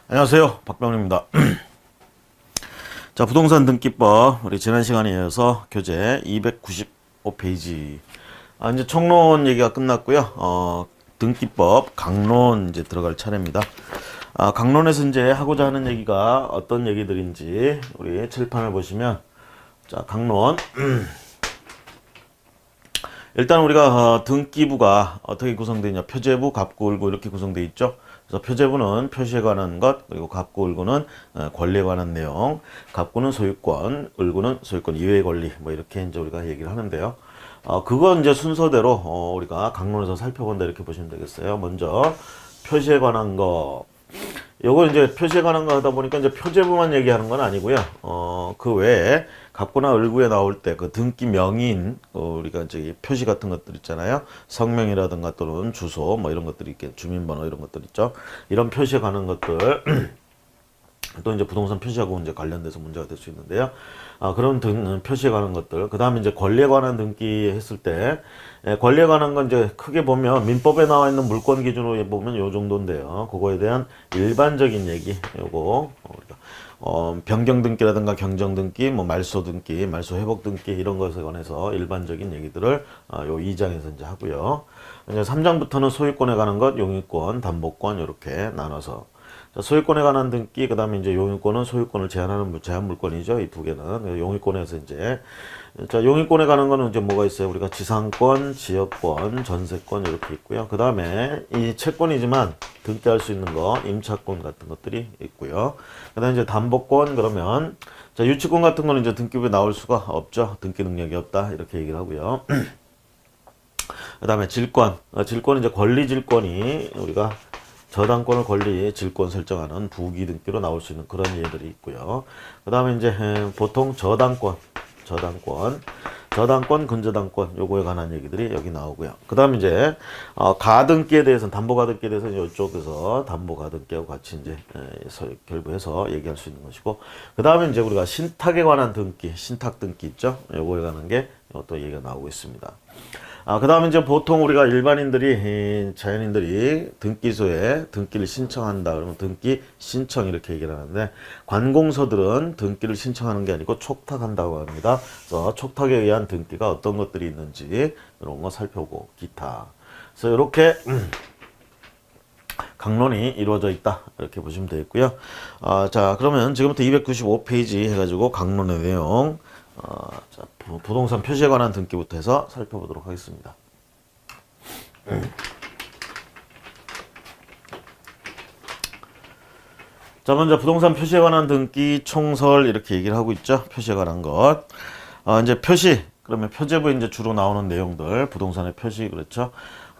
안녕하세요, 박병입니다. 자, 부동산 등기법 우리 지난 시간에 이어서 교재 295페이지. 이제 총론 얘기가 끝났고요. 등기법 강론 이제 들어갈 차례입니다. 강론에서 이제 하고자 하는 얘기가 어떤 얘기들인지 우리 칠판을 보시면, 자, 강론. 일단 우리가 등기부가 어떻게 구성되어 있냐, 표제부, 갑구, 을구 이렇게 구성되어 있죠. 그래서 표제부는 표시에 관한 것, 그리고 갑구, 을구는 권리에 관한 내용, 갑구는 소유권, 을구는 소유권 이외의 권리, 뭐 이렇게 이제 우리가 얘기를 하는데요. 그건 이제 순서대로 우리가 강론에서 살펴본다 이렇게 보시면 되겠어요. 먼저 표시에 관한 거. 요거 이제 표시에 관한 거 하다 보니까 이제 표제부만 얘기하는 건 아니고요. 그 외에 갑구나 을구에 나올 때 그 등기 명의인, 우리가 이제 표시 같은 것들 있잖아요. 성명이라든가 또는 주소 뭐 이런 것들이 있게, 주민번호 이런 것들 있죠. 이런 표시에 관한 것들 또 이제 부동산 표시하고 이제 관련돼서 문제가 될 수 있는데요. 그런 표시에 관한 것들. 그 다음에 이제 권리에 관한 등기 했을 때, 권리에 관한 건 이제 크게 보면 민법에 나와 있는 물권 기준으로 보면 요 정도인데요. 그거에 대한 일반적인 얘기, 요거, 우리가, 변경 등기라든가 경정 등기, 뭐 말소 등기, 말소 회복 등기 이런 것에 관해서 일반적인 얘기들을 요 2장에서 이제 하고요. 이제 3장부터는 소유권에 관한 것, 용익권, 담보권 이렇게 나눠서. 자, 소유권에 관한 등기, 그 다음에 이제 용익권은 소유권을 제한하는 제한 물권이죠. 이 두 개는. 용익권에서 이제, 자, 용익권에 관한 거는 이제 뭐가 있어요? 우리가 지상권, 지역권, 전세권 이렇게 있고요. 그 다음에 이 채권이지만 등기할 수 있는 거, 임차권 같은 것들이 있고요. 그 다음에 이제 담보권, 그러면, 자, 유치권 같은 거는 이제 등기부에 나올 수가 없죠. 등기 능력이 없다. 이렇게 얘기를 하고요. 그 다음에 질권. 질권은 이제 권리질권이 우리가 저당권을 권리, 질권 설정하는 부기 등기로 나올 수 있는 그런 예들이 있고요. 그 다음에 이제 보통 저당권, 근저당권 요거에 관한 얘기들이 여기 나오고요. 그 다음에 이제 가등기에 대해서는, 담보가등기에 대해서는 이쪽에서 담보가등기하고 같이 이제 결부해서 얘기할 수 있는 것이고, 그 다음에 이제 우리가 신탁에 관한 등기, 신탁 등기 있죠. 요거에 관한 게 또 얘기가 나오고 있습니다. 그 다음에 이제 보통 우리가 일반인들이, 자연인들이 등기소에 등기를 신청한다 그러면 등기 신청 이렇게 얘기를 하는데, 관공서들은 등기를 신청하는 게 아니고 촉탁한다고 합니다. 그래서 촉탁에 의한 등기가 어떤 것들이 있는지 이런 거 살펴보고 기타. 그래서 이렇게 강론이 이루어져 있다 이렇게 보시면 되겠고요. 자, 그러면 지금부터 295페이지 해가지고 강론의 내용, 자, 부동산 표시에 관한 등기부터 해서 살펴보도록 하겠습니다. 자, 먼저 부동산 표시에 관한 등기 총설 이렇게 얘기를 하고 있죠. 표시에 관한 것. 이제 표시, 그러면 표제부에 이제 주로 나오는 내용들, 부동산의 표시, 그렇죠.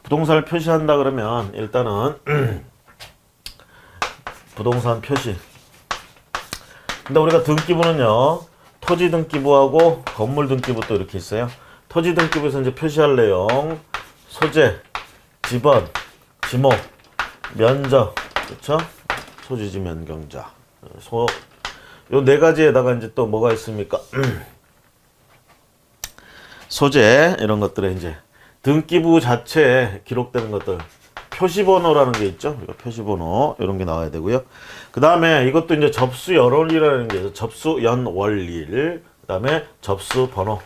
부동산을 표시한다 그러면 일단은 부동산 표시. 근데 우리가 등기부는요, 토지 등기부하고 건물 등기부 또 이렇게 있어요. 토지 등기부에서 이제 표시할 내용, 소재, 지번, 지목, 면적, 그렇죠? 소지지 면경자, 요 네 가지에다가 이제 또 뭐가 있습니까? 소재 이런 것들에 이제 등기부 자체에 기록되는 것들, 표시번호라는 게 있죠. 표시번호 이런 게 나와야 되고요. 그 다음에 이것도 이제 접수연월일이라는 게 있어요. 접수연월일. 그 다음에 접수번호.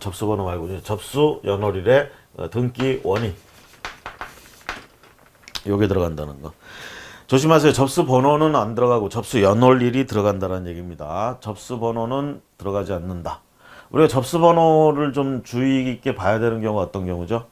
접수번호 말고 이제 접수연월일에 등기원인. 요게 들어간다는 거. 조심하세요. 접수번호는 안 들어가고 접수연월일이 들어간다는 얘기입니다. 접수번호는 들어가지 않는다. 우리가 접수번호를 좀 주의 깊게 봐야 되는 경우가 어떤 경우죠?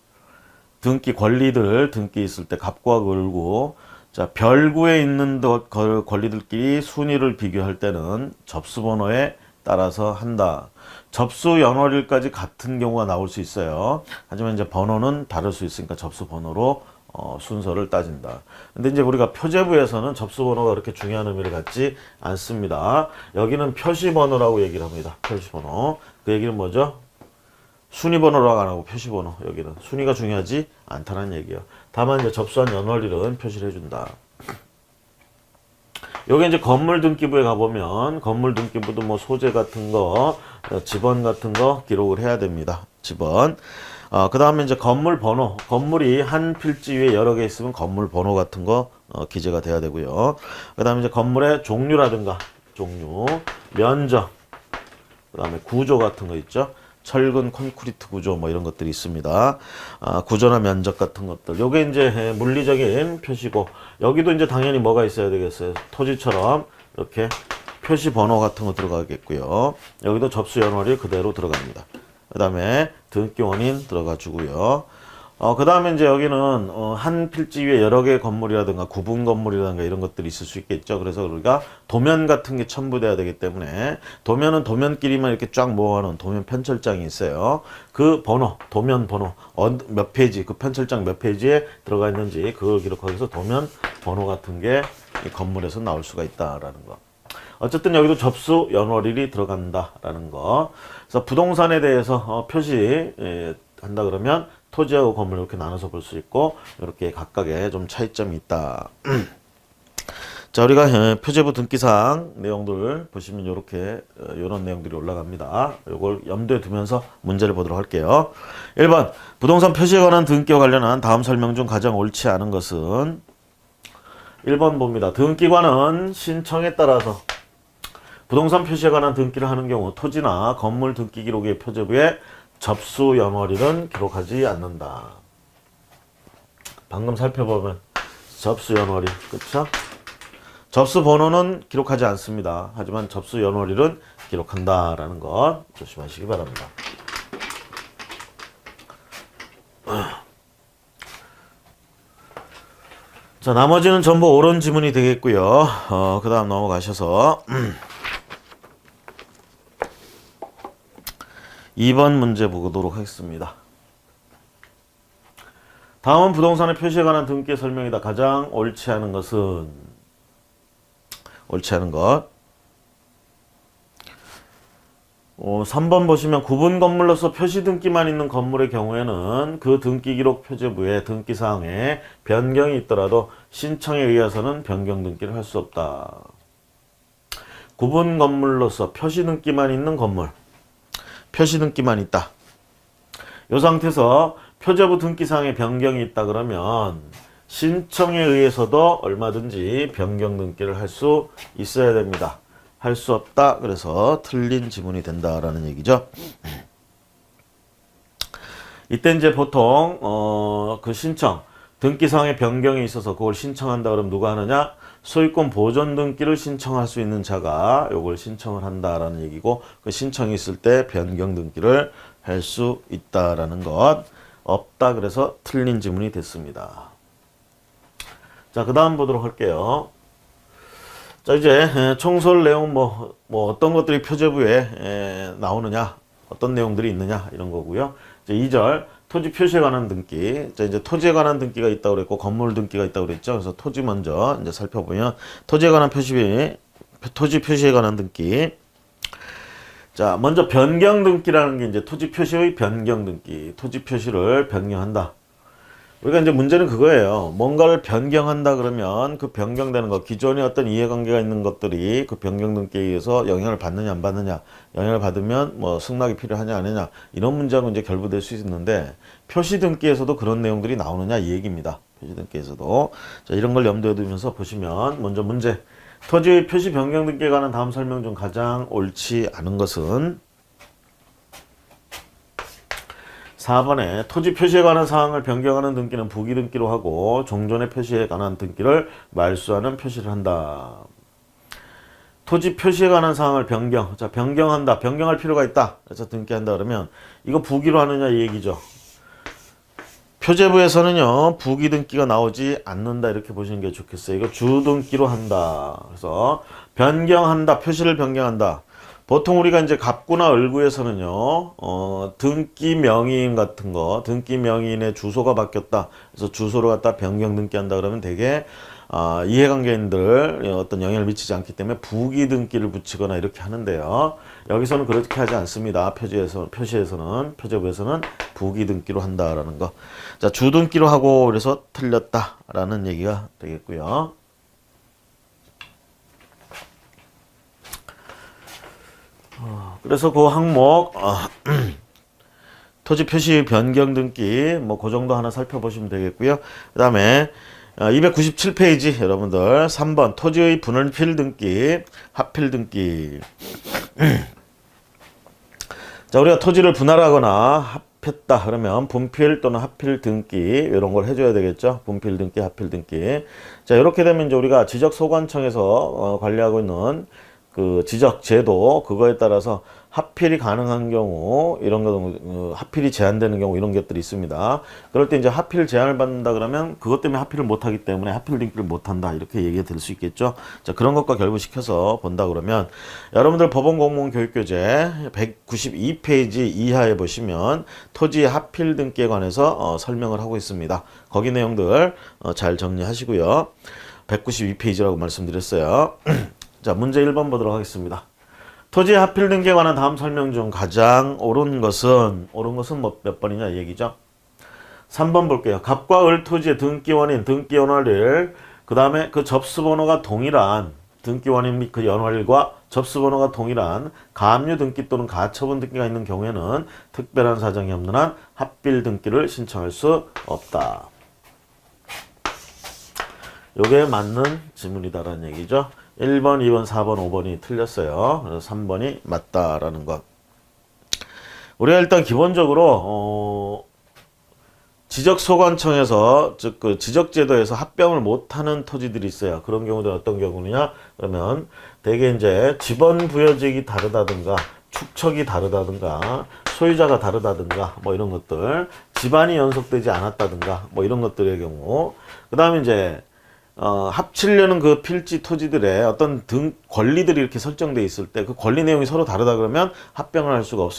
등기 권리들, 등기 있을 때 갑구와 을구, 자, 별구에 있는 권리들끼리 순위를 비교할 때는 접수번호에 따라서 한다. 접수 연월일까지 같은 경우가 나올 수 있어요. 하지만 이제 번호는 다를 수 있으니까 접수번호로 순서를 따진다. 근데 이제 우리가 표제부에서는 접수번호가 그렇게 중요한 의미를 갖지 않습니다. 여기는 표시번호라고 얘기를 합니다. 표시번호. 그 얘기는 뭐죠? 순위번호라고 안 하고 표시번호. 여기는 순위가 중요하지 않다는 얘기예요. 다만 이제 접수한 연월일은 표시를 해준다. 여기 이제 건물 등기부에 가보면 건물 등기부도 뭐 소재 같은 거, 지번 같은 거 기록을 해야 됩니다. 지번. 그 다음에 이제 건물 번호, 건물이 한 필지 위에 여러 개 있으면 건물 번호 같은 거 기재가 돼야 되고요. 그 다음에 이제 건물의 종류라든가 종류, 면적, 그 다음에 구조 같은 거 있죠. 철근, 콘크리트 구조 뭐 이런 것들이 있습니다. 구조나 면적 같은 것들. 요게 이제 물리적인 표시고, 여기도 이제 당연히 뭐가 있어야 되겠어요. 토지처럼 이렇게 표시 번호 같은 거 들어가겠고요. 여기도 접수 연월이 그대로 들어갑니다. 그 다음에 등기 원인 들어가 주고요. 그 다음에 이제 여기는 한 필지 위에 여러 개의 건물이라든가 구분 건물이라든가 이런 것들이 있을 수 있겠죠. 그래서 우리가 도면 같은 게 첨부돼야 되기 때문에, 도면은 도면끼리만 이렇게 쫙 모아놓은 도면 편철장이 있어요. 그 번호, 도면 번호, 몇 페이지, 그 편철장 몇 페이지에 들어가 있는지 그걸 기록하기 위해서 도면 번호 같은 게 이 건물에서 나올 수가 있다라는 거. 어쨌든 여기도 접수 연월일이 들어간다라는 거. 그래서 부동산에 대해서 표시 한다 그러면 토지하고 건물 이렇게 나눠서 볼 수 있고, 이렇게 각각의 좀 차이점이 있다. 자, 우리가 표제부 등기사항 내용들 보시면 이렇게 이런 내용들이 올라갑니다. 이걸 염두에 두면서 문제를 보도록 할게요. 1번 부동산 표시에 관한 등기와 관련한 다음 설명 중 가장 옳지 않은 것은, 1번 봅니다. 등기관은 신청에 따라서 부동산 표시에 관한 등기를 하는 경우 토지나 건물 등기 기록의 표제부에 접수 연월일은 기록하지 않는다. 방금 살펴보면 접수 연월일, 그쵸? 접수 번호는 기록하지 않습니다. 하지만 접수 연월일은 기록한다라는 것 조심하시기 바랍니다. 자, 나머지는 전부 옳은 지문이 되겠고요. 그 다음 넘어가셔서 2번 문제 보도록 하겠습니다. 다음은 부동산의 표시에 관한 등기 설명이다. 가장 옳지 않은 것은, 옳지 않은 것. 3번 보시면 구분 건물로서 표시 등기만 있는 건물의 경우에는 그 등기 기록 표제부에 등기 사항에 변경이 있더라도 신청에 의해서는 변경 등기를 할 수 없다. 구분 건물로서 표시 등기만 있는 건물, 표시 등기만 있다. 이 상태에서 표제부 등기사항에 변경이 있다 그러면 신청에 의해서도 얼마든지 변경 등기를 할 수 있어야 됩니다. 할 수 없다. 그래서 틀린 지문이 된다라는 얘기죠. 이때 이제 보통 그 신청, 등기사항에 변경이 있어서 그걸 신청한다 그러면 누가 하느냐? 소유권 보존 등기를 신청할 수 있는 자가 요걸 신청을 한다라는 얘기고, 그 신청이 있을 때 변경 등기를 할 수 있다라는 것. 없다. 그래서 틀린 지문이 됐습니다. 자, 그 다음 보도록 할게요. 자, 이제 총설 내용 뭐 어떤 것들이 표제부에 나오느냐, 어떤 내용들이 있느냐 이런 거고요. 이제 2절 토지 표시에 관한 등기. 자, 이제 토지에 관한 등기가 있다고 그랬고 건물 등기가 있다고 그랬죠. 그래서 토지 먼저 이제 살펴보면 토지에 관한 토지 표시에 관한 등기. 자, 먼저 변경 등기라는 게 이제 토지 표시의 변경 등기. 토지 표시를 변경한다. 우리가 이제 문제는 그거예요. 뭔가를 변경한다 그러면 그 변경되는 것, 기존에 어떤 이해관계가 있는 것들이 그 변경 등기에 의해서 영향을 받느냐 안 받느냐, 영향을 받으면 뭐 승낙이 필요하냐 안 하냐, 이런 문제하고 이제 결부될 수 있는데, 표시 등기에서도 그런 내용들이 나오느냐 이 얘기입니다. 표시 등기에서도. 자, 이런 걸 염두에 두면서 보시면, 먼저 문제. 토지 표시 변경 등기에 관한 다음 설명 중 가장 옳지 않은 것은, 4번에 토지 표시에 관한 사항을 변경하는 등기는 부기 등기로 하고 종전의 표시에 관한 등기를 말소하는 표시를 한다. 토지 표시에 관한 사항을 변경한다. 변경할 필요가 있다. 그래서 등기한다 그러면 이거 부기로 하느냐 이 얘기죠. 표제부에서는요 부기 등기가 나오지 않는다 이렇게 보시는 게 좋겠어요. 이거 주등기로 한다. 그래서 변경한다. 표시를 변경한다. 보통 우리가 이제 갑구나 을구에서는요, 등기 명의인 같은 거, 등기 명의인의 주소가 바뀌었다. 그래서 주소를 갖다 변경 등기한다 그러면 되게, 이해관계인들 어떤 영향을 미치지 않기 때문에 부기 등기를 붙이거나 이렇게 하는데요. 여기서는 그렇게 하지 않습니다. 표제부에서는 부기 등기로 한다라는 거. 자, 주등기로 하고 그래서 틀렸다라는 얘기가 되겠고요. 그래서 그 항목 토지 표시 변경 등기 뭐 그 정도 하나 살펴보시면 되겠고요. 그 다음에 297페이지 여러분들 3번 토지의 분할필 등기, 합필 등기. 자, 우리가 토지를 분할하거나 합했다 그러면 분필 또는 합필 등기 이런 걸 해줘야 되겠죠. 분필 등기, 합필 등기. 자, 이렇게 되면 이제 우리가 지적소관청에서 관리하고 있는 그 지적 제도 그거에 따라서 합필이 가능한 경우 이런 거 합필이 제한되는 경우 이런 것들이 있습니다. 그럴 때 이제 합필 제한을 받는다 그러면 그것 때문에 합필을 못 하기 때문에 합필 등기를 못 한다 이렇게 얘기가 될 수 있겠죠. 자, 그런 것과 결부시켜서 본다 그러면 여러분들 법원 공무원 교육교재 192페이지 이하에 보시면 토지 합필 등기에 관해서 설명을 하고 있습니다. 거기 내용들 잘 정리하시고요. 192페이지라고 말씀드렸어요. 자, 문제 1번 보도록 하겠습니다. 토지 합필 등기에 관한 다음 설명 중 가장 옳은 것은 몇 번이냐 얘기죠. 3번 볼게요. 갑과 을 토지의 등기 원인, 등기 연월일, 그 다음에 그 접수번호가 동일한 등기 원인 및 그 연월일과 접수번호가 동일한 가압류 등기 또는 가처분 등기가 있는 경우에는 특별한 사정이 없는 한 합필 등기를 신청할 수 없다. 요게 맞는 지문이다라는 얘기죠. 1번, 2번, 4번, 5번이 틀렸어요. 그래서 3번이 맞다라는 것. 우리가 일단 기본적으로 지적소관청에서 즉 그 지적제도에서 합병을 못하는 토지들이 있어요. 그런 경우도 어떤 경우냐? 그러면 대개 이제 지번 부여지역이 다르다든가 축척이 다르다든가 소유자가 다르다든가 뭐 이런 것들, 집안이 연속되지 않았다든가 뭐 이런 것들의 경우. 그 다음에 이제 합치려는 그 필지 토지들의 어떤 권리들이 이렇게 설정되어 있을 때 그 권리 내용이 서로 다르다 그러면 합병을 할 수가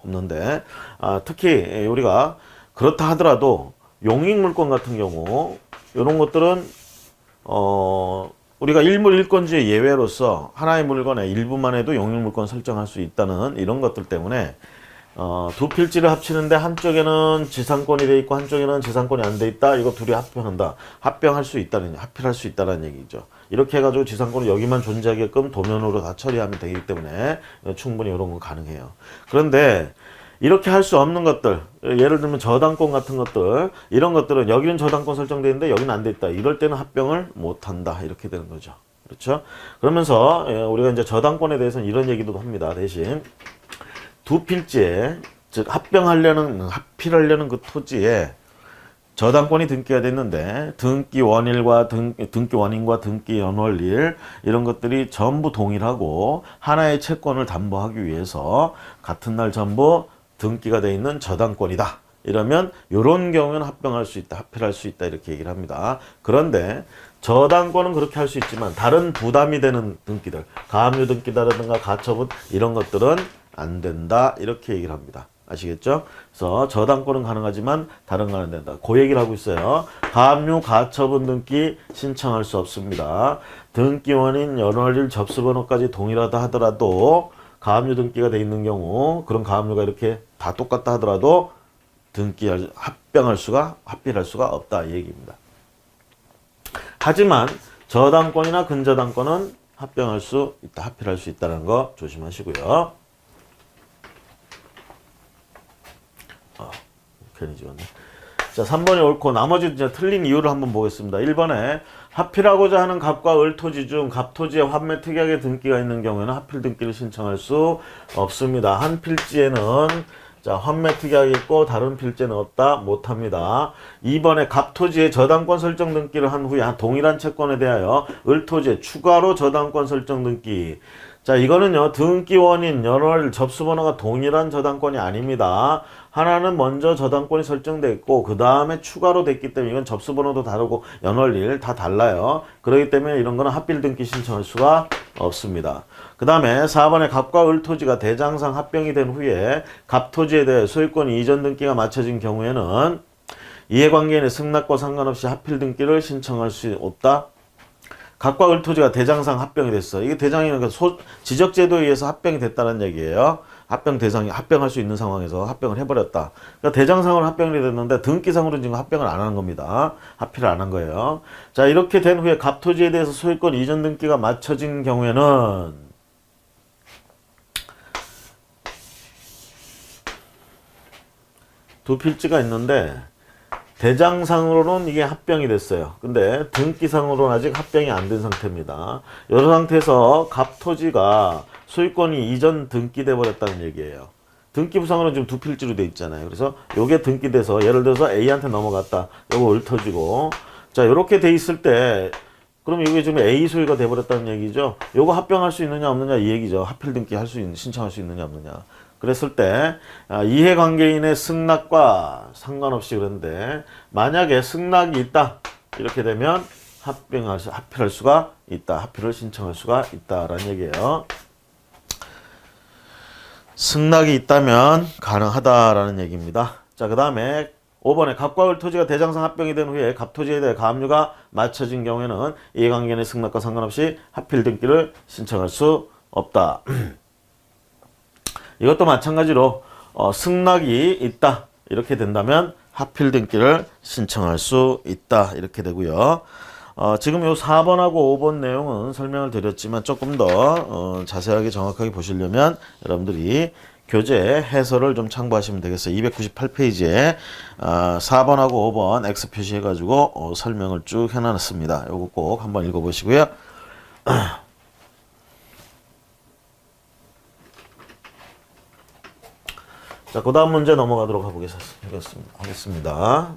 없는데, 특히 우리가 그렇다 하더라도 용익물권 같은 경우, 이런 것들은, 우리가 일물일권주의 예외로서 하나의 물건의 일부만 해도 용익물권 설정할 수 있다는 이런 것들 때문에 두 필지를 합치는데 한쪽에는 지상권이 돼 있고 한쪽에는 지상권이 안 돼 있다. 이거 둘이 합병한다. 합병할 수 있다는, 합필할 수 있다는 얘기죠. 이렇게 해가지고 지상권이 여기만 존재하게끔 도면으로 다 처리하면 되기 때문에 충분히 이런 건 가능해요. 그런데 이렇게 할 수 없는 것들, 예를 들면 저당권 같은 것들, 이런 것들은 여기는 저당권 설정되어 있는데 여기는 안 돼 있다. 이럴 때는 합병을 못 한다. 이렇게 되는 거죠. 그렇죠? 그러면서 우리가 이제 저당권에 대해서는 이런 얘기도 합니다. 대신 두 필지에, 즉 합필하려는 그 토지에 저당권이 등기가 됐는데 등기 원인과 등기 연월일 이런 것들이 전부 동일하고 하나의 채권을 담보하기 위해서 같은 날 전부 등기가 돼 있는 저당권이다. 이러면 이런 경우는 합병할 수 있다, 합필할 수 있다 이렇게 얘기를 합니다. 그런데 저당권은 그렇게 할 수 있지만 다른 부담이 되는 등기들, 가압류 등기라든가 가처분 이런 것들은 안 된다 이렇게 얘기를 합니다. 아시겠죠? 그래서 저당권은 가능하지만 다른 건 안 된다. 그 얘기를 하고 있어요. 가압류 가처분 등기 신청할 수 없습니다. 등기 원인 연월일 접수번호까지 동일하다 하더라도 가압류 등기가 돼 있는 경우, 그런 가압류가 이렇게 다 똑같다 하더라도 합필할 수가 없다 이 얘기입니다. 하지만 저당권이나 근저당권은 합병할 수 있다, 합필할 수 있다는 거 조심하시고요. 괜히 지웠네. 자, 3번이 옳고 나머지 이제 틀린 이유를 한번 보겠습니다. 1번에 합필하고자 하는 갑과 을 토지 중 갑 토지에 환매 특약의 등기가 있는 경우에는 합필 등기를 신청할 수 없습니다. 한 필지에는 자, 환매 특약이 있고 다른 필지는 없다, 못합니다. 2번에 갑 토지에 저당권 설정 등기를 한 후에 동일한 채권에 대하여 을 토지에 추가로 저당권 설정 등기. 자, 이거는요, 등기 원인, 연월, 접수번호가 동일한 저당권이 아닙니다. 하나는 먼저 저당권이 설정돼 있고 그 다음에 추가로 됐기 때문에 이건 접수번호도 다르고 연월일 다 달라요. 그렇기 때문에 이런 거는 합필 등기 신청할 수가 없습니다. 그 다음에 4번에 갑과 을 토지가 대장상 합병이 된 후에 갑 토지에 대해 소유권 이전 등기가 마쳐진 경우에는 이해관계인의 승낙과 상관없이 합필 등기를 신청할 수 없다. 갑과 을 토지가 대장상 합병이 됐어. 이게 대장이니까 지적제도에 의해서 합병이 됐다는 얘기예요. 합병할 수 있는 상황에서 합병을 해버렸다. 그러니까 대장상으로 합병이 됐는데 등기상으로 지금 합병을 안 하는 겁니다. 합의를 안 한 거예요. 자, 이렇게 된 후에 갑 토지에 대해서 소유권 이전 등기가 마쳐진 경우에는 두 필지가 있는데 대장상으로는 이게 합병이 됐어요. 근데 등기상으로는 아직 합병이 안 된 상태입니다. 이런 상태에서 갑토지가 소유권이 이전 등기돼 버렸다는 얘기예요. 등기부상으로는 지금 두 필지로 돼 있잖아요. 그래서 요게 등기돼서 예를 들어서 A한테 넘어갔다. 요거 읊어지고 자 요렇게 돼 있을 때 그럼 이게 지금 A 소유가 돼 버렸다는 얘기죠. 요거 합병할 수 있느냐 없느냐 이 얘기죠. 하필 등기 할 수 있는 신청할 수 있느냐 없느냐. 그랬을 때 이해관계인의 승낙과 상관없이 그런데 만약에 승낙이 있다 이렇게 되면 합필할 수가 있다. 합필을 신청할 수가 있다라는 얘기예요. 승낙이 있다면 가능하다라는 얘기입니다. 자, 그 다음에 5번에 갑과 을 토지가 대장상 합병이 된 후에 갑토지에 대해 가압류가 맞춰진 경우에는 이해관계인의 승낙과 상관없이 합필 등기를 신청할 수 없다. 이것도 마찬가지로 승낙이 있다 이렇게 된다면 합필 등기를 신청할 수 있다 이렇게 되고요. 지금 요 4번하고 5번 내용은 설명을 드렸지만 조금 더 자세하게 정확하게 보시려면 여러분들이 교재 해설을 좀 참고하시면 되겠어요. 298페이지에 4번하고 5번 X 표시해가지고 설명을 쭉 해놨습니다. 요거 꼭 한번 읽어보시고요. 자, 그 다음 문제 넘어가도록 하겠습니다.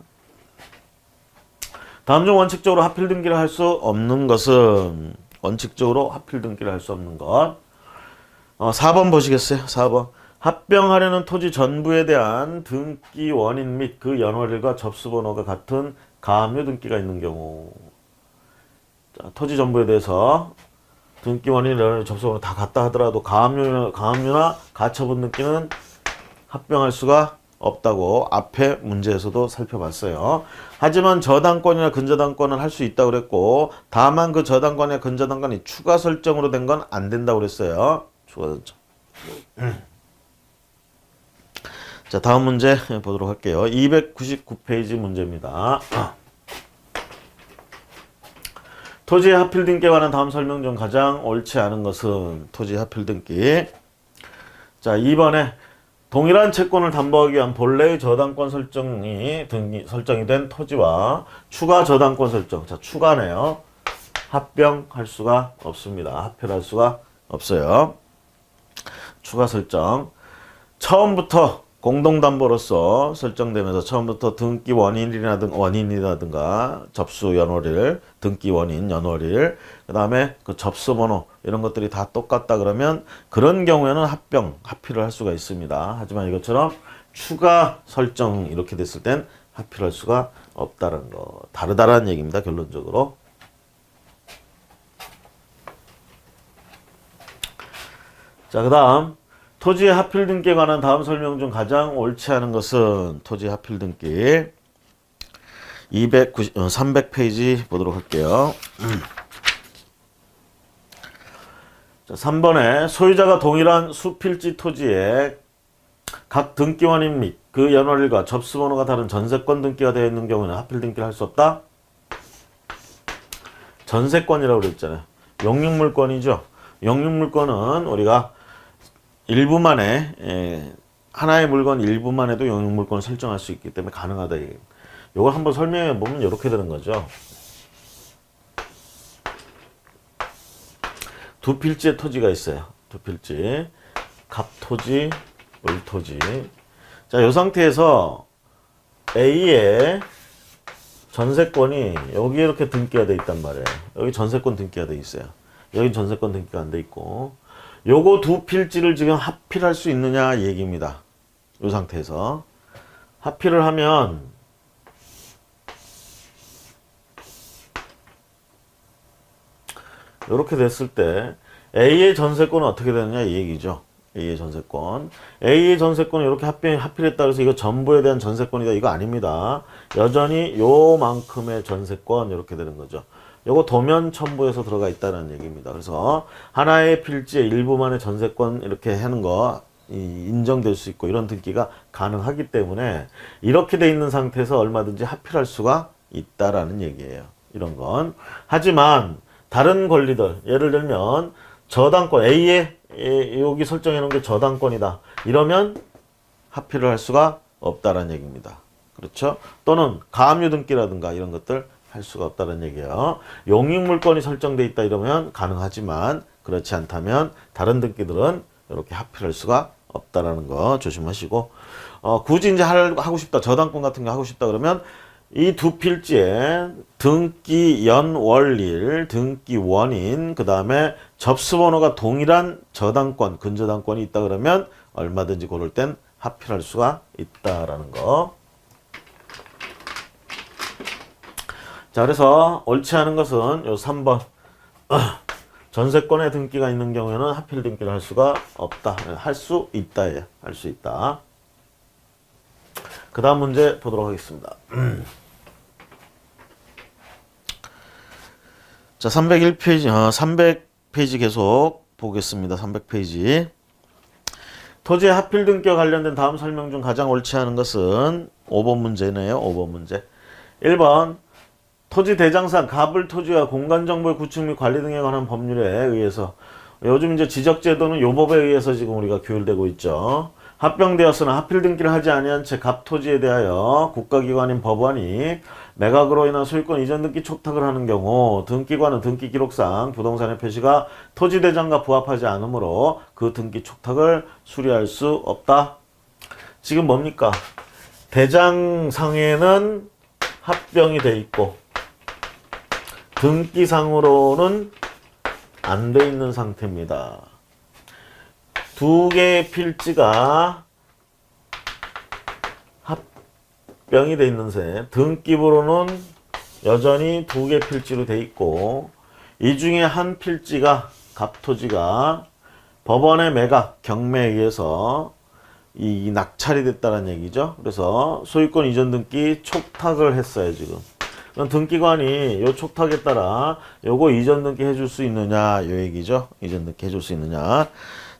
다음 중 원칙적으로 합필 등기를 할 수 없는 것은 원칙적으로 합필 등기를 할 수 없는 것 4번 보시겠어요? 4번 합병하려는 토지 전부에 대한 등기 원인 및 그 연월일과 접수번호가 같은 가압류 등기가 있는 경우 자, 토지 전부에 대해서 등기 원인, 연월일, 접수번호 다 같다 하더라도 가압류나 가처분 등기는 합병할 수가 없다고 앞에 문제에서도 살펴봤어요. 하지만 저당권이나 근저당권은 할 수 있다고 그랬고 다만 그 저당권이나 근저당권이 추가 설정으로 된 건 안 된다고 그랬어요. 추가 설정. 자, 다음 문제 보도록 할게요. 299페이지 문제입니다. 토지의 합필 등기에 관한 다음 설명 중 가장 옳지 않은 것은 토지 합필 등기. 자, 2번에 동일한 채권을 담보하기 위한 본래의 저당권 설정이 된 토지와 추가 저당권 설정. 자, 추가네요. 합병할 수가 없습니다. 합필할 수가 없어요. 추가 설정. 처음부터 공동담보로서 설정되면서 처음부터 등기 원인이라든가 접수 연월일, 등기 원인 연월일, 그 다음에 그 접수번호 이런 것들이 다 똑같다 그러면 그런 경우에는 합필을 할 수가 있습니다. 하지만 이것처럼 추가 설정 이렇게 됐을 땐 합필할 수가 없다는 거. 다르다라는 얘기입니다. 결론적으로. 자, 그 다음 토지의 합필 등기에 관한 다음 설명 중 가장 옳지 않은 것은 토지 합필 등기 300페이지 보도록 할게요. 자, 3번에 소유자가 동일한 수필지 토지에 각 등기원인 및 그 연월일과 접수번호가 다른 전세권 등기가 되어 있는 경우는 합필 등기를 할 수 없다? 전세권이라고 그랬잖아요. 영육물권이죠. 영육물권은 우리가 일부만에 하나의 물건 일부만 해도 영육물권을 설정할 수 있기 때문에 가능하다. 이걸 한번 설명해 보면 이렇게 되는 거죠. 두 필지의 토지가 있어요. 두 필지. 갑토지, 을토지. 자, 이 상태에서 A의 전세권이 여기 이렇게 등기가 돼 있단 말이에요. 여기 전세권 등기가 돼 있어요. 여기 전세권 등기가 안 돼 있고 요거 두 필지를 지금 합필할 수 있느냐 얘기입니다. 이 상태에서 합필을 하면 이렇게 됐을 때 A의 전세권은 어떻게 되느냐 이 얘기죠. A의 전세권. A의 전세권은 이렇게 합필했다 그래서 이거 전부에 대한 전세권이다 이거 아닙니다. 여전히 요만큼의 전세권 이렇게 되는 거죠. 요거 도면 첨부에서 들어가 있다는 얘기입니다. 그래서 하나의 필지의 일부만의 전세권 이렇게 하는 거 인정될 수 있고 이런 등기가 가능하기 때문에 이렇게 돼 있는 상태에서 얼마든지 합필할 수가 있다라는 얘기예요. 이런 건. 하지만 다른 권리들 예를 들면 저당권 A에 여기 설정해 놓은 게 저당권이다. 이러면 합필을 할 수가 없다라는 얘기입니다. 그렇죠? 또는 가압류 등기라든가 이런 것들 할 수가 없다는 얘기예요. 용익물권이 설정돼 있다 이러면 가능하지만 그렇지 않다면 다른 등기들은 이렇게 합필할 수가 없다라는 거 조심하시고, 굳이 이제 하고 싶다, 저당권 같은 거 하고 싶다 그러면 이 두 필지에 등기 연월일, 등기 원인, 그 다음에 접수번호가 동일한 저당권, 근저당권이 있다 그러면 얼마든지 고를 땐 합필할 수가 있다라는 거. 자, 그래서 옳지 않은 것은 요 3번. 전세권에 등기가 있는 경우에는 합필 등기를 할 수가 없다. 할 수 있다예요. 할 수 있다. 그 다음 문제 보도록 하겠습니다. 자, 301페이지, 300페이지 계속 보겠습니다. 300페이지. 토지의 합필 등기와 관련된 다음 설명 중 가장 옳지 않은 것은 5번 문제네요. 5번 문제. 1번. 토지 대장상, 가불 토지와 공간정보의 구축 및 관리 등에 관한 법률에 의해서, 요즘 이제 지적제도는 요 법에 의해서 지금 우리가 규율되고 있죠. 합병되었으나 합필 등기를 하지 아니한 채 갑토지에 대하여 국가기관인 법원이 매각으로 인한 소유권 이전 등기 촉탁을 하는 경우 등기관은 등기 기록상 부동산의 표시가 토지 대장과 부합하지 않으므로 그 등기 촉탁을 수리할 수 없다. 지금 뭡니까? 대장상에는 합병이 돼 있고 등기상으로는 안 돼 있는 상태입니다. 두 개의 필지가 합병이 돼 있는 새, 등기부로는 여전히 두 개 필지로 돼 있고, 이 중에 한 필지가, 갑토지가 법원의 매각, 경매에 의해서 이 낙찰이 됐다는 얘기죠. 그래서 소유권 이전 등기 촉탁을 했어요, 지금. 그럼 등기관이 요 촉탁에 따라 요거 이전 등기 해줄 수 있느냐, 요 얘기죠. 이전 등기 해줄 수 있느냐.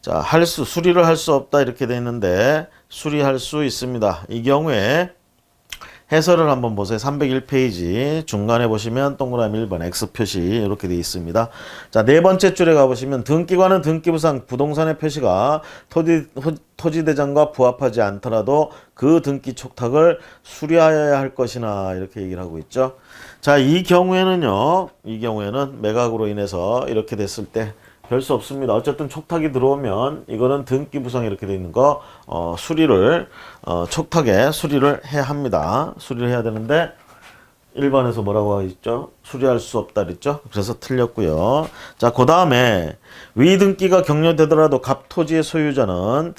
자, 수리를 할 수 없다 이렇게 돼 있는데 수리할 수 있습니다. 이 경우에 해설을 한번 보세요. 301페이지 중간에 보시면 동그라미 1번 X 표시 이렇게 돼 있습니다. 자, 네 번째 줄에 가보시면 등기관은 등기부상 부동산의 표시가 토지대장과 부합하지 않더라도 그 등기 촉탁을 수리하여야 할 것이나 이렇게 얘기를 하고 있죠. 자, 이 경우에는 매각으로 인해서 이렇게 됐을 때 별 수 없습니다. 어쨌든 촉탁이 들어오면 이거는 등기부상 이렇게 돼 있는 거 촉탁에 수리를 해야 합니다. 수리를 해야 되는데 1번에서 뭐라고 있죠? 수리할 수 없다 그랬죠? 그래서 틀렸고요. 자, 그 다음에 위등기가 격려되더라도 갑토지의 소유자는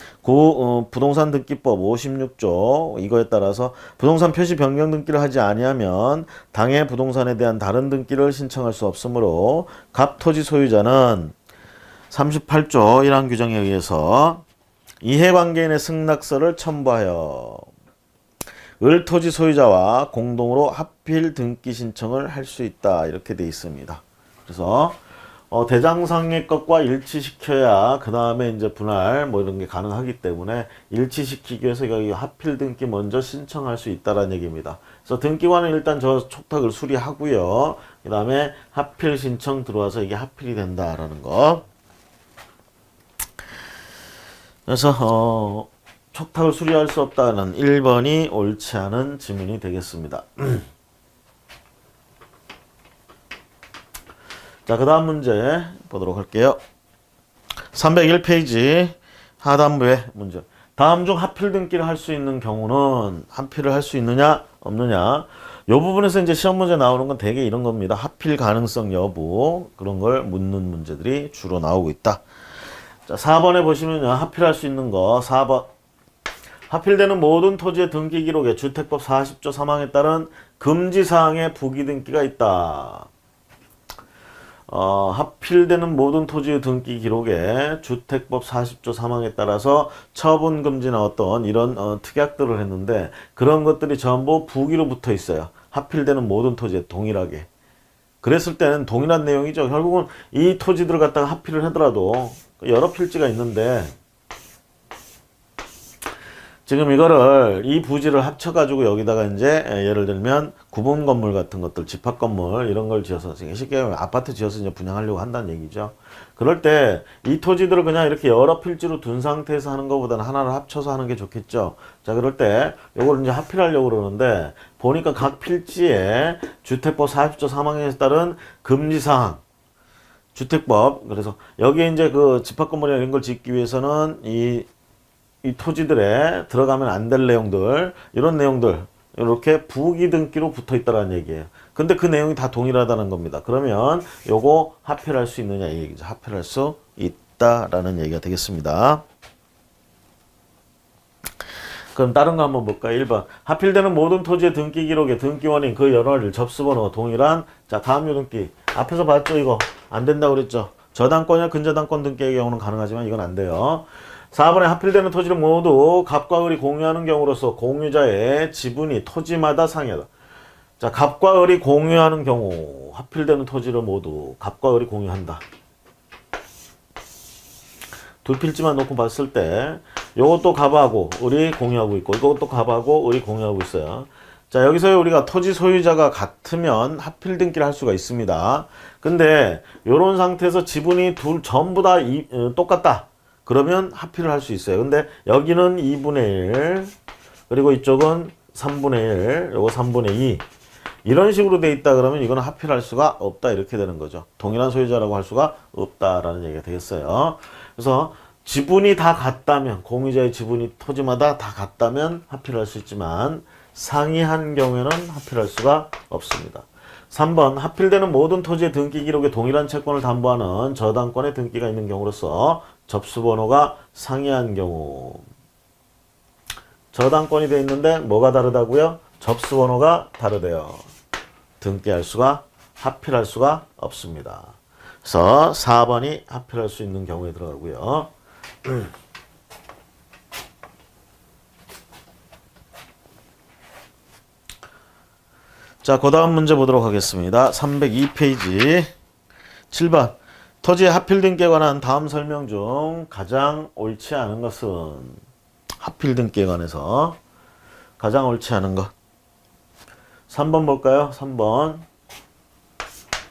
부동산 등기법 56조 이거에 따라서 부동산 표시 변경 등기를 하지 아니하면 당해 부동산에 대한 다른 등기를 신청할 수 없으므로 갑토지 소유자는 38조 1항 규정에 의해서 이해관계인의 승낙서를 첨부하여 을토지 소유자와 공동으로 합필 등기 신청을 할 수 있다 이렇게 돼 있습니다. 그래서 대장상의 것과 일치시켜야 그 다음에 이제 분할 뭐 이런 게 가능하기 때문에 일치시키기 위해서 여기 합필 등기 먼저 신청할 수 있다라는 얘기입니다. 그래서 등기관은 일단 저 촉탁을 수리하고요. 그 다음에 합필 신청 들어와서 이게 합필이 된다라는 거. 그래서 촉탁을 수리할 수 없다는 1번이 옳지 않은 지문이 되겠습니다. 자, 그 다음 문제 보도록 할게요. 301페이지 하단부의 문제. 다음 중 합필 등기를 할 수 있는 경우는 합필을 할 수 있느냐 없느냐. 요 부분에서 이제 시험 문제 나오는 건 대개 이런 겁니다. 합필 가능성 여부 그런 걸 묻는 문제들이 주로 나오고 있다. 자, 4번에 보시면요. 합필할 수 있는 거 4번. 합필되는 모든 토지의 등기 기록에 주택법 40조 3항에 따른 금지사항의 부기등기가 있다. 합필되는 모든 토지의 등기 기록에 주택법 40조 3항에 따라서 처분금지나 어떤 이런 특약들을 했는데 그런 것들이 전부 부기로 붙어 있어요. 합필되는 모든 토지에 동일하게. 그랬을 때는 동일한 내용이죠. 결국은 이 토지들을 갖다가 합필을 하더라도 여러 필지가 있는데 지금 이거를 이 부지를 합쳐가지고 여기다가 이제 예를 들면 구분 건물 같은 것들, 집합 건물 이런 걸 지어서 쉽게 말하면 아파트 지어서 이제 분양하려고 한다는 얘기죠. 그럴 때 이 토지들을 그냥 이렇게 여러 필지로 둔 상태에서 하는 것보다는 하나를 합쳐서 하는 게 좋겠죠. 자, 그럴 때 요걸 이제 합필하려고 그러는데 보니까 각 필지에 주택법 40조 3항에 따른 금지사항 주택법, 그래서 여기에 이제 그 집합 건물이나 이런 걸 짓기 위해서는 이 토지들에 들어가면 안 될 내용들, 이런 내용들 이렇게 부기 등기로 붙어 있다라는 얘기예요. 근데 그 내용이 다 동일하다는 겁니다. 그러면 요거 합필할 수 있느냐 이 얘기죠. 합필할 수 있다라는 얘기가 되겠습니다. 그럼 다른 거 한번 볼까요? 1번. 합필되는 모든 토지의 등기 기록에 등기원인 그 연월일 접수번호가 동일한, 자, 다음 요등기. 앞에서 봤죠? 이거. 안 된다고 그랬죠? 저당권이나 근저당권 등기의 경우는 가능하지만 이건 안 돼요. 4번에 합필되는 토지를 모두 갑과 을이 공유하는 경우로서 공유자의 지분이 토지마다 상이하다. 자, 갑과 을이 공유하는 경우, 합필되는 토지를 모두 갑과 을이 공유한다. 두 필지만 놓고 봤을 때 요것도 갑하고 을이 공유하고 있고 이것도 갑하고 을이 공유하고 있어요. 자, 여기서 우리가 토지 소유자가 같으면 합필 등기를 할 수가 있습니다. 근데 요런 상태에서 지분이 전부 다 똑같다. 그러면 합필을 할 수 있어요. 근데 여기는 2분의 1 그리고 이쪽은 3분의 1 요거 3분의 2 이런 식으로 돼 있다 그러면 이거는 합필할 수가 없다 이렇게 되는 거죠. 동일한 소유자라고 할 수가 없다라는 얘기가 되겠어요. 그래서 지분이 다 같다면, 공유자의 지분이 토지마다 다 같다면 합필할 수 있지만 상이한 경우에는 합필할 수가 없습니다. 3번 합필되는 모든 토지의 등기 기록에 동일한 채권을 담보하는 저당권의 등기가 있는 경우로서 접수번호가 상이한 경우. 저당권이 되어 있는데 뭐가 다르다고요? 접수번호가 다르대요. 등기할 수가, 합필할 수가 없습니다. 그래서 4번이 합필할 수 있는 경우에 들어가고요. 자, 그 다음 문제 보도록 하겠습니다. 302페이지 7번. 토지의 합필 등기에 관한 다음 설명 중 가장 옳지 않은 것은? 합필 등기에 관해서 가장 옳지 않은 것. 3번 볼까요? 3번.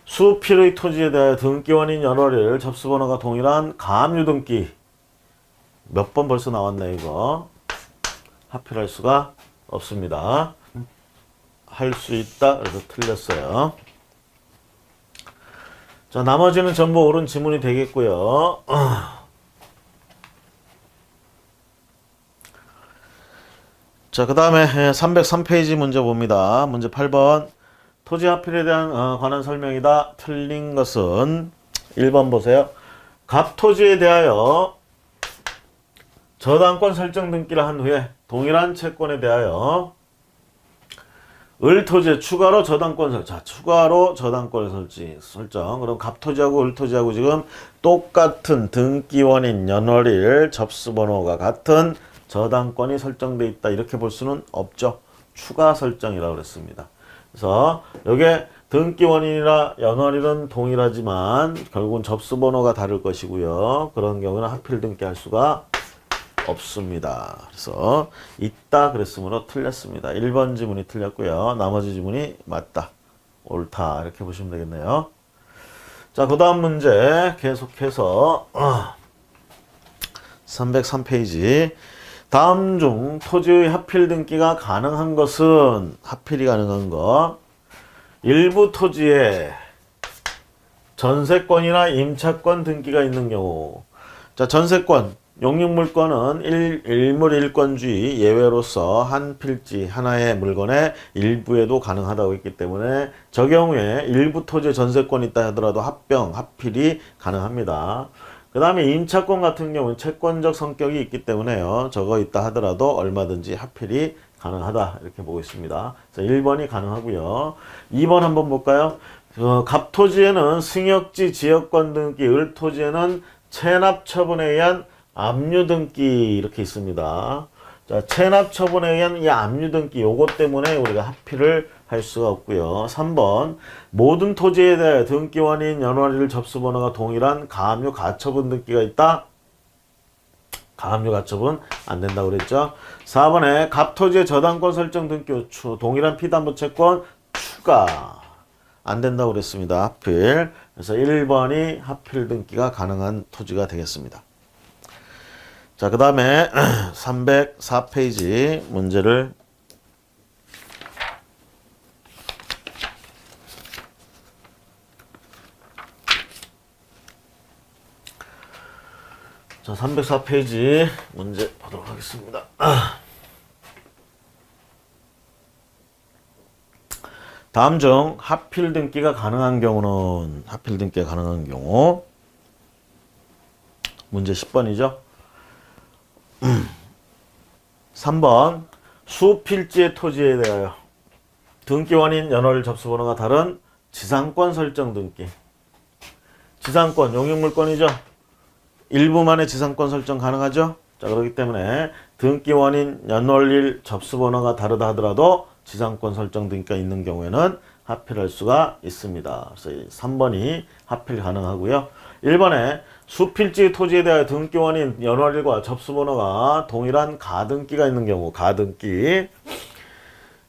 수필의 토지에 대하여 등기원인 연월일 접수번호가 동일한 가압류 등기. 몇 번 벌써 나왔네 이거. 합필할 수가 없습니다. 할 수 있다. 그래서 틀렸어요. 자, 나머지는 전부 옳은 지문이 되겠고요. 자, 그 다음에 303페이지 문제 봅니다. 문제 8번. 토지 합필에 대한 관한 설명이다. 틀린 것은 1번 보세요. 갑토지에 대하여 저당권 설정 등기를 한 후에 동일한 채권에 대하여 을토지에 추가로 저당권 설정. 자, 추가로 저당권 설정. 그럼 갑토지하고 을토지하고 지금 똑같은 등기원인 연월일 접수번호가 같은 저당권이 설정돼 있다. 이렇게 볼 수는 없죠. 추가 설정이라고 그랬습니다. 그래서 여기에 등기원인이나 연월일은 동일하지만 결국은 접수번호가 다를 것이고요. 그런 경우는 합필 등기할 수가 없습니다. 그래서 있다 그랬으므로 틀렸습니다. 1번 지문이 틀렸고요. 나머지 지문이 맞다, 옳다 이렇게 보시면 되겠네요. 자, 그 다음 문제 계속해서 303페이지. 다음 중 토지의 합필 등기가 가능한 것은? 합필이 가능한 것. 일부 토지에 전세권이나 임차권 등기가 있는 경우. 자, 전세권, 용익물권은 일물일권주의 예외로서 한 필지 하나의 물건의 일부에도 가능하다고 했기 때문에 저 경우에 일부 토지에 전세권이 있다 하더라도 합필이 가능합니다. 그 다음에 임차권 같은 경우는 채권적 성격이 있기 때문에요. 저거 있다 하더라도 얼마든지 합필이 가능하다 이렇게 보고 있습니다. 그래서 1번이 가능하고요. 2번 한번 볼까요? 갑토지에는 승역지 지역권 등기, 을토지에는 체납 처분에 의한 압류 등기 이렇게 있습니다. 자, 체납 처분에 의한 이 압류 등기 요것 때문에 우리가 합필을 할 수가 없고요. 3번. 모든 토지에 대해 등기원인 연월일 접수번호가 동일한 가압류 가처분 등기가 있다. 가압류 가처분 안 된다고 그랬죠. 4번에 갑토지의 저당권 설정 등기 동일한 피담보 채권 추가 안 된다고 그랬습니다. 하필. 그래서 1번이 하필 등기가 가능한 토지가 되겠습니다. 자, 그 다음에 304페이지 문제를 자, 304페이지 문제 보도록 하겠습니다. 다음 중 하필 등기가 가능한 경우는 하필 등기가 가능한 경우 문제 10번이죠. 3번 수필지의 토지에 대하여 등기원인 연월 접수번호가 다른 지상권 설정 등기. 지상권 용익물권이죠. 일부만의 지상권 설정 가능하죠. 자, 그렇기 때문에 등기원인 연월일 접수번호가 다르다 하더라도 지상권 설정 등기가 있는 경우에는 하필할 수가 있습니다. 그래서 3번이 하필 가능하고요. 1번에 수필지 토지에 대하여 등기원인 연월일과 접수번호가 동일한 가등기가 있는 경우, 가등기.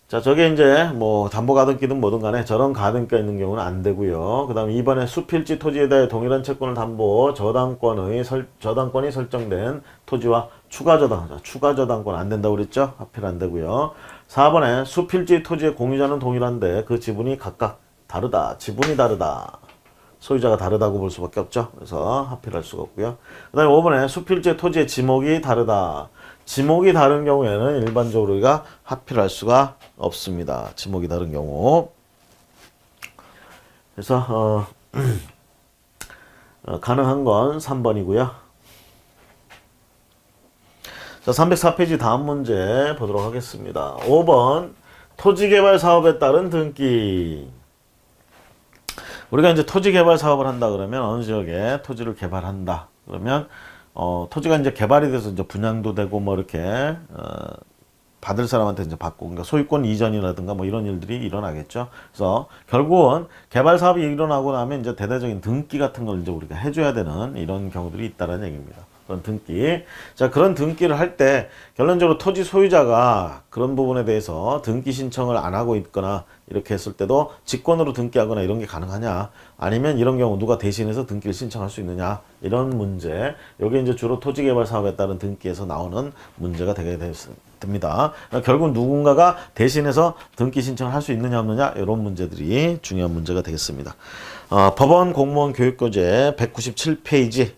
자, 저게 이제 뭐 담보 가등기든 뭐든 간에 저런 가등기가 있는 경우는 안 되고요. 그 다음 2번에 수필지 토지에 대해 동일한 채권을 담보 저당권이 설정된 토지와 추가 저당권 안 된다고 그랬죠? 하필 안 되고요. 4번에 수필지 토지의 공유자는 동일한데 그 지분이 각각 다르다. 지분이 다르다. 소유자가 다르다고 볼 수밖에 없죠. 그래서 하필할 수가 없고요. 그 다음에 5번에 수필지 토지의 지목이 다르다. 지목이 다른 경우에는 일반적으로 우리가 하필할 수가 없습니다. 지목이 다른 경우. 그래서 가능한 건 3번이고요. 자, 304페이지 다음 문제 보도록 하겠습니다. 5번 토지개발 사업에 따른 등기. 우리가 이제 토지개발 사업을 한다 그러면 어느 지역에 토지를 개발한다. 그러면 토지가 이제 개발이 돼서 이제 분양도 되고 뭐 이렇게 받을 사람한테 이제 받고, 그러니까 소유권 이전이라든가 뭐 이런 일들이 일어나겠죠. 그래서 결국은 개발 사업이 일어나고 나면 이제 대대적인 등기 같은 걸 이제 우리가 해줘야 되는 이런 경우들이 있다는 얘기입니다. 그런 등기. 자, 그런 등기를 할 때 결론적으로 토지 소유자가 그런 부분에 대해서 등기 신청을 안 하고 있거나 이렇게 했을 때도 직권으로 등기하거나 이런 게 가능하냐, 아니면 이런 경우 누가 대신해서 등기를 신청할 수 있느냐, 이런 문제. 요게 이제 주로 토지개발 사업에 따른 등기에서 나오는 문제가 되게 됩니다. 결국 누군가가 대신해서 등기 신청을 할 수 있느냐 없느냐, 이런 문제들이 중요한 문제가 되겠습니다. 법원 공무원 교육교재 197페이지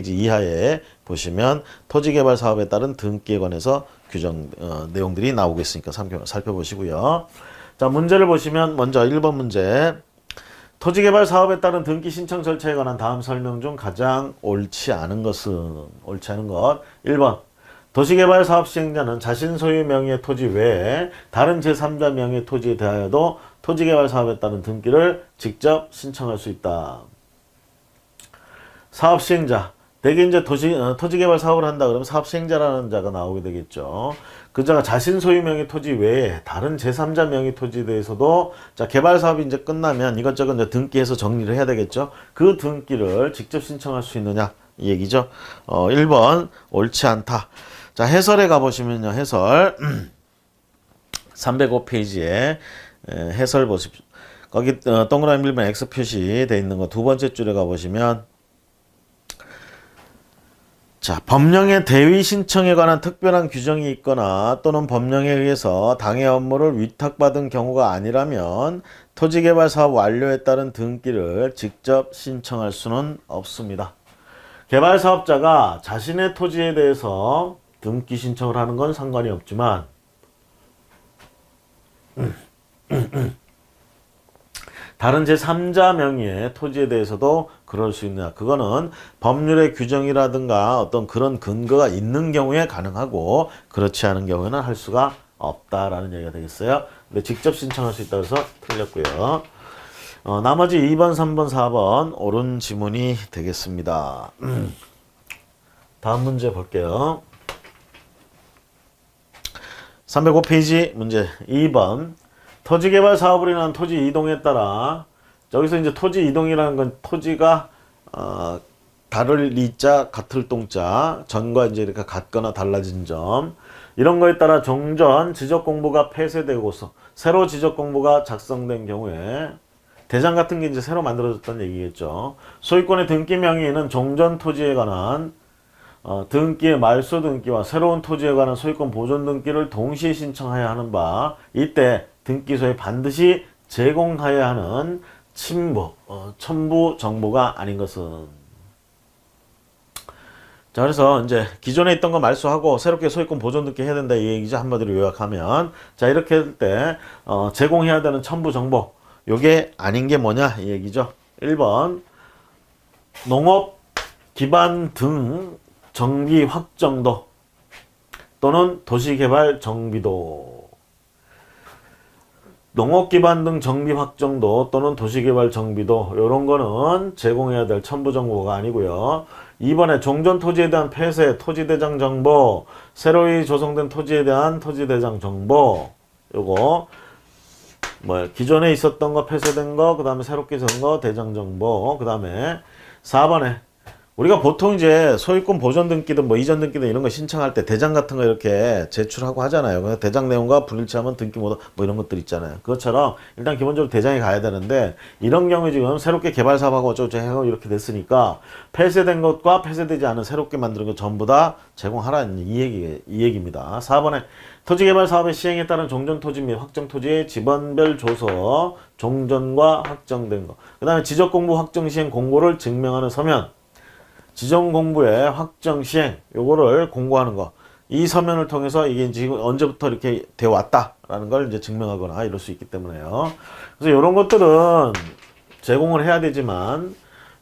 이하에 보시면 토지개발 사업에 따른 등기에 관해서 규정 내용들이 나오고 있으니까 살펴보시고요. 자, 문제를 보시면 먼저 1번 문제. 토지개발 사업에 따른 등기 신청 절차에 관한 다음 설명 중 가장 옳지 않은 것. 1번. 도시개발 사업 시행자는 자신 소유 명의의 토지 외에 다른 제3자 명의의 토지에 대하여도 토지개발 사업에 따른 등기를 직접 신청할 수 있다. 사업 시행자. 대개 이제 토지개발 사업을 한다 그러면 사업 시행자라는 자가 나오게 되겠죠. 그 자가 자신 소유 명의 토지 외에 다른 제3자 명의 토지에 대해서도, 자, 개발 사업이 이제 끝나면 이것저것 이제 등기해서 정리를 해야 되겠죠. 그 등기를 직접 신청할 수 있느냐, 이 얘기죠. 1번 옳지 않다. 자, 해설에 가보시면요. 해설 305페이지에 해설 보십시오. 거기 동그라미 밀면 X 표시되어 있는 거 두 번째 줄에 가보시면, 자, 법령의 대위 신청에 관한 특별한 규정이 있거나 또는 법령에 의해서 당해 업무를 위탁받은 경우가 아니라면 토지개발 사업 완료에 따른 등기를 직접 신청할 수는 없습니다. 개발 사업자가 자신의 토지에 대해서 등기 신청을 하는 건 상관이 없지만 다른 제3자 명의의 토지에 대해서도 그럴 수 있느냐. 그거는 법률의 규정이라든가 어떤 그런 근거가 있는 경우에 가능하고 그렇지 않은 경우에는 할 수가 없다라는 얘기가 되겠어요. 근데 직접 신청할 수 있다고 해서 틀렸고요. 나머지 2번, 3번, 4번 옳은 지문이 되겠습니다. 다음 문제 볼게요. 305페이지 문제 2번. 토지개발 사업으로 인한 토지 이동에 따라, 여기서 이제 토지 이동이라는 건 토지가 다를 리자 같을 동자 전과 이제 이렇게 같거나 달라진 점 이런 거에 따라 종전 지적 공부가 폐쇄되고서 새로 지적 공부가 작성된 경우에 대장 같은 게 이제 새로 만들어졌다는 얘기겠죠. 소유권의 등기 명의는 종전 토지에 관한 등기의 말소 등기와 새로운 토지에 관한 소유권 보존 등기를 동시에 신청하여야 하는 바 이때 등기소에 반드시 제공하여야 하는 첨부 정보가 아닌 것은. 자, 그래서 이제 기존에 있던 거 말소하고 새롭게 소유권 보존 등기 해야 된다 이 얘기죠. 한마디로 요약하면. 자, 이렇게 할 때 제공해야 되는 첨부 정보 요게 아닌 게 뭐냐 이 얘기죠. 1번 농업 기반 등 정비 확정도 또는 도시개발 정비도. 농업 기반 등 정비 확정도 또는 도시개발 정비도 요런 거는 제공해야 될 첨부 정보가 아니고요. 2번에 종전 토지에 대한 폐쇄, 토지대장 정보, 새로이 조성된 토지에 대한 토지대장 정보 요거 기존에 있었던 거 폐쇄된 거, 그 다음에 새롭게 된 거 대장 정보, 그 다음에 4번에 우리가 보통 이제 소유권 보존 등기든 이전 등기든 이런 거 신청할 때 대장 같은 거 이렇게 제출하고 하잖아요. 대장 내용과 불일치하면 등기 못 이런 것들 있잖아요. 그것처럼 일단 기본적으로 대장이 가야 되는데 이런 경우에 지금 새롭게 개발 사업하고 어쩌고저쩌고 이렇게 됐으니까 폐쇄된 것과 폐쇄되지 않은 새롭게 만드는 것 전부 다 제공하라는 이 얘기입니다. 4번에 토지개발 사업의 시행에 따른 종전 토지 및 확정 토지의 지번별 조서, 종전과 확정된 것. 그 다음에 지적공부 확정 시행 공고를 증명하는 서면. 지정공부의 확정 시행 요거를 공고하는 거. 이 서면을 통해서 이게 지금 언제부터 이렇게 되어 왔다라는 걸 이제 증명하거나 이럴 수 있기 때문에요. 그래서 이런 것들은 제공을 해야 되지만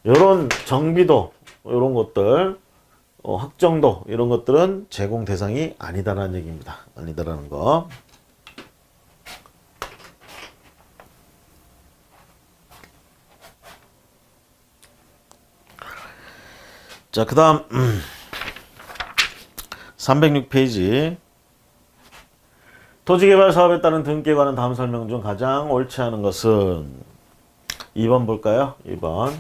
요런 정비도 요런 것들 확정도 이런 것들은 제공 대상이 아니다라는 얘기입니다. 아니다라는 거. 자, 그 다음 306페이지 토지개발 사업에 따른 등기에 관한 다음 설명 중 가장 옳지 않은 것은 2번 볼까요? 2번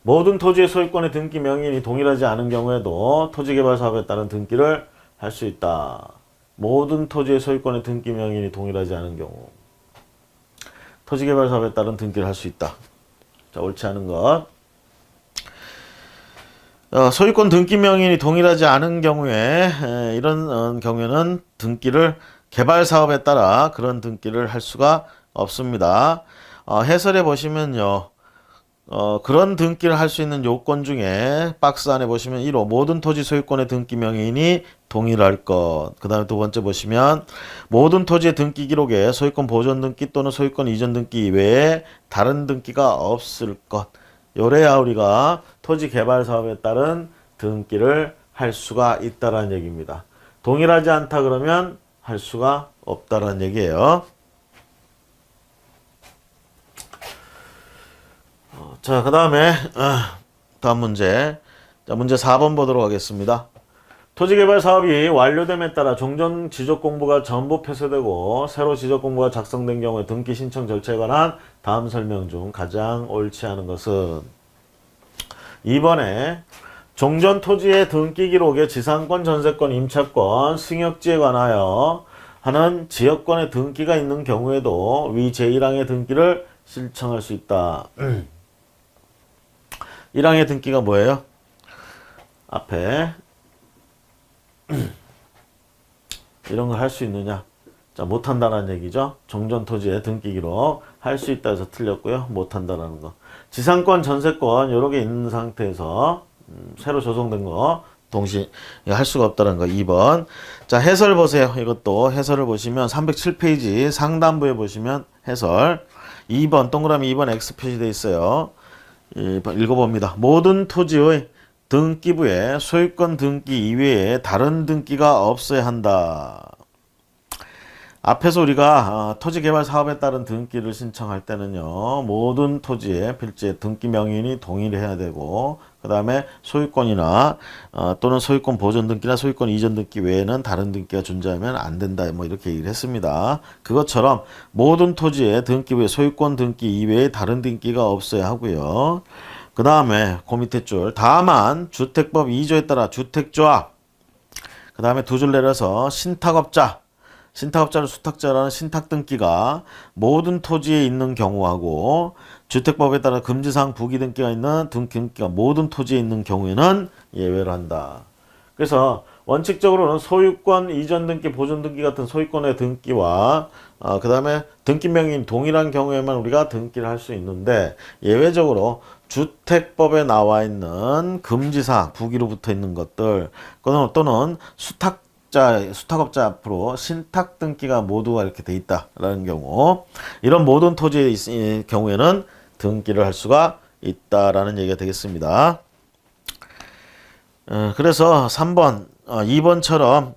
모든 토지의 소유권의 등기 명의인이 동일하지 않은 경우에도 토지개발 사업에 따른 등기를 할 수 있다. 모든 토지의 소유권의 등기 명의인이 동일하지 않은 경우 토지개발 사업에 따른 등기를 할 수 있다. 자, 옳지 않은 것 소유권 등기 명의인이 동일하지 않은 경우에 이런 경우에는 등기를 개발 사업에 따라 그런 등기를 할 수가 없습니다. 해설해 보시면요. 그런 등기를 할 수 있는 요건 중에 박스 안에 보시면 1호 모든 토지 소유권의 등기 명의인이 동일할 것. 그 다음에 두 번째 보시면 모든 토지의 등기 기록에 소유권 보존 등기 또는 소유권 이전 등기 이외에 다른 등기가 없을 것. 요래야 우리가 토지 개발 사업에 따른 등기를 할 수가 있다라는 얘기입니다. 동일하지 않다 그러면 할 수가 없다라는 얘기예요. 자, 그 다음에 다음 문제. 자, 문제 4번 보도록 하겠습니다. 토지개발 사업이 완료됨에 따라 종전 지적공부가 전부 폐쇄되고 새로 지적공부가 작성된 경우에 등기 신청 절차에 관한 다음 설명 중 가장 옳지 않은 것은 2번에 종전 토지의 등기 기록에 지상권, 전세권, 임차권, 승역지에 관하여 하는 지역권의 등기가 있는 경우에도 위 제1항의 등기를 신청할 수 있다. 1항의 등기가 뭐예요? 앞에 이런 걸 할 수 있느냐? 자, 못한다는 얘기죠. 종전 토지의 등기 기록 할 수 있다 해서 틀렸고요. 못한다라는 거. 지상권, 전세권 여러 개 있는 상태에서 새로 조성된 거 동시에 할 수가 없다는 거. 2번. 자, 해설 보세요. 이것도 해설을 보시면 307페이지 상단부에 보시면 해설 2번 동그라미 2번 X 표시되어 있어요. 읽어봅니다. 모든 토지의 등기부에 소유권 등기 이외에 다른 등기가 없어야 한다. 앞에서 우리가 토지개발 사업에 따른 등기를 신청할 때는요. 모든 토지의 필지에 등기 명의인이 동일해야 되고 그 다음에 소유권이나 또는 소유권 보존 등기나 소유권 이전 등기 외에는 다른 등기가 존재하면 안 된다. 이렇게 얘기를 했습니다. 그것처럼 모든 토지의 등기부에 소유권 등기 이외에 다른 등기가 없어야 하고요. 그 다음에 그 밑에 줄 다만 주택법 2조에 따라 주택조합 그 다음에 두 줄 내려서 신탁업자를 수탁자라는 신탁등기가 모든 토지에 있는 경우하고 주택법에 따라 금지사항 부기등기가 있는 등기가 모든 토지에 있는 경우에는 예외를 한다. 그래서 원칙적으로는 소유권 이전 등기, 보존 등기 같은 소유권의 등기와 그 다음에 등기 명의인 동일한 경우에만 우리가 등기를 할 수 있는데 예외적으로 주택법에 나와 있는 금지사항, 부기로 붙어 있는 것들 또는 수탁업자 앞으로 신탁 등기가 모두가 이렇게 돼 있다라는 경우 이런 모든 토지의 경우에는 등기를 할 수가 있다라는 얘기가 되겠습니다. 그래서 3번, 2번처럼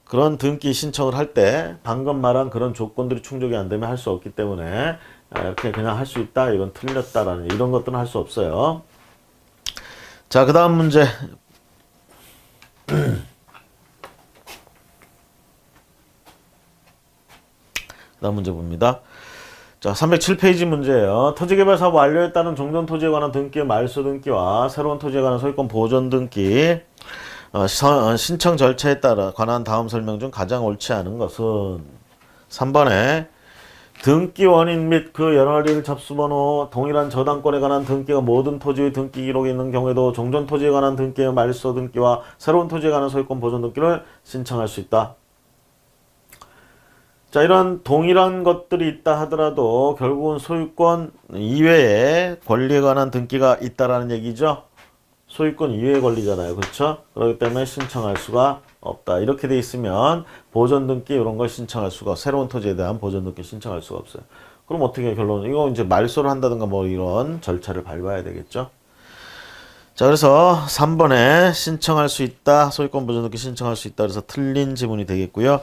그런 등기 신청을 할 때 방금 말한 그런 조건들이 충족이 안 되면 할 수 없기 때문에 이렇게 그냥 할 수 있다, 이건 틀렸다라는 이런 것들은 할 수 없어요. 자, 그 다음 문제. 다음 문제 봅니다. 자, 307페이지 문제예요. 토지개발 사업 완료에 따른 종전 토지에 관한 등기의 말소 등기와 새로운 토지에 관한 소유권 보존 등기 신청 절차에 따라 관한 다음 설명 중 가장 옳지 않은 것은 3번에 등기 원인 및 그 연할일 접수번호 동일한 저당권에 관한 등기가 모든 토지의 등기 기록에 있는 경우에도 종전 토지에 관한 등기의 말소 등기와 새로운 토지에 관한 소유권 보존 등기를 신청할 수 있다. 자, 이런 동일한 것들이 있다 하더라도 결국은 소유권 이외에 권리에 관한 등기가 있다라는 얘기죠. 소유권 이외의 권리잖아요. 그렇죠? 그렇기 때문에 신청할 수가 없다. 이렇게 돼 있으면 보존 등기 이런 걸 신청할 수가 새로운 토지에 대한 보존 등기 신청할 수가 없어요. 그럼 어떻게 결론은 이거 이제 말소를 한다든가 뭐 이런 절차를 밟아야 되겠죠. 자, 그래서 3번에 신청할 수 있다. 소유권 보존 등기 신청할 수 있다. 그래서 틀린 지문이 되겠고요.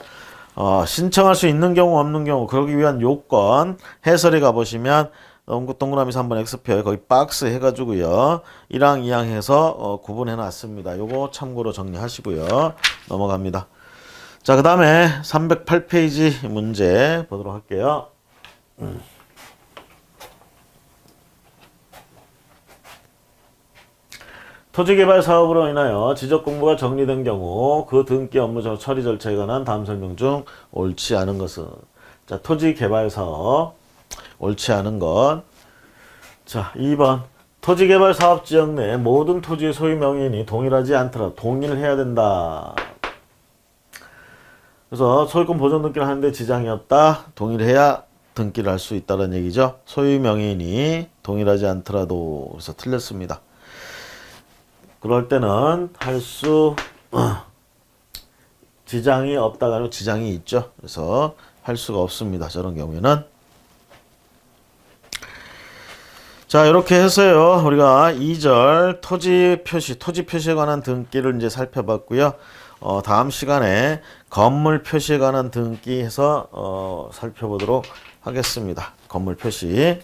신청할 수 있는 경우 없는 경우 그러기 위한 요건 해설에 가보시면 동그라미 3번 X표 거기 박스 해가지고요 1항 2항 해서 구분해 놨습니다. 요거 참고로 정리하시고요 넘어갑니다. 자, 그 다음에 308페이지 문제 보도록 할게요. 토지개발 사업으로 인하여 지적공부가 정리된 경우 그 등기 업무 처리 절차에 관한 다음 설명 중 옳지 않은 것은 자, 토지개발 사업 옳지 않은 것. 자, 2번 토지개발 사업 지역 내 모든 토지의 소유 명의인이 동일하지 않더라도 동의를 해야 된다. 그래서 소유권 보존 등기를 하는데 지장이 없다. 동의를 해야 등기를 할 수 있다는 얘기죠. 소유 명의인이 동일하지 않더라도 그래서 틀렸습니다. 그럴 때는 할 수 지장이 없다가 아니고 지장이 있죠. 그래서 할 수가 없습니다. 저런 경우에는. 자, 이렇게 해서요. 우리가 2절 토지 표시에 관한 등기를 이제 살펴봤고요. 다음 시간에 건물 표시에 관한 등기 해서 살펴보도록 하겠습니다. 건물 표시.